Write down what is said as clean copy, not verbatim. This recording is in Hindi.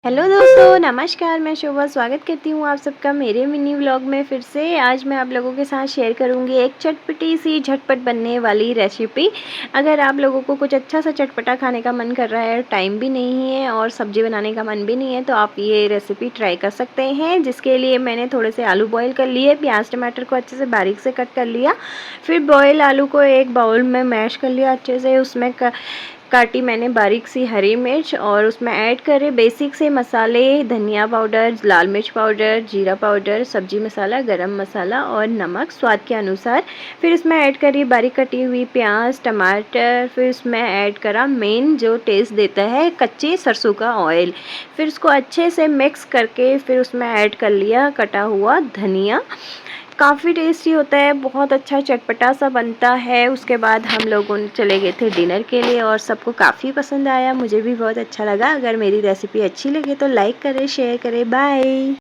हेलो दोस्तों, नमस्कार। मैं शोभा स्वागत करती हूँ आप सबका मेरे मिनी व्लॉग में। फिर से आज मैं आप लोगों के साथ शेयर करूँगी एक चटपटी सी झटपट बनने वाली रेसिपी। अगर आप लोगों को कुछ अच्छा सा चटपटा खाने का मन कर रहा है, टाइम भी नहीं है और सब्ज़ी बनाने का मन भी नहीं है, तो आप ये रेसिपी ट्राई कर सकते हैं। जिसके लिए मैंने थोड़े से आलू बॉयल कर लिए, प्याज टमाटर को अच्छे से बारीक से कट कर लिया। फिर बॉयल आलू को एक बाउल में मैश कर लिया अच्छे से। उसमें काटी मैंने बारीक सी हरी मिर्च और उसमें ऐड करे बेसिक से मसाले, धनिया पाउडर, लाल मिर्च पाउडर, जीरा पाउडर, सब्जी मसाला, गरम मसाला और नमक स्वाद के अनुसार। फिर इसमें ऐड करी बारीक कटी हुई प्याज टमाटर। फिर इसमें ऐड करा मेन जो टेस्ट देता है, कच्चे सरसों का ऑयल। फिर उसको अच्छे से मिक्स करके फिर उसमें ऐड कर लिया कटा हुआ धनिया। काफ़ी टेस्टी होता है, बहुत अच्छा चटपटा सा बनता है। उसके बाद हम लोगों ने चले गए थे डिनर के लिए और सबको काफ़ी पसंद आया, मुझे भी बहुत अच्छा लगा। अगर मेरी रेसिपी अच्छी लगे तो लाइक करें, शेयर करें। बाय।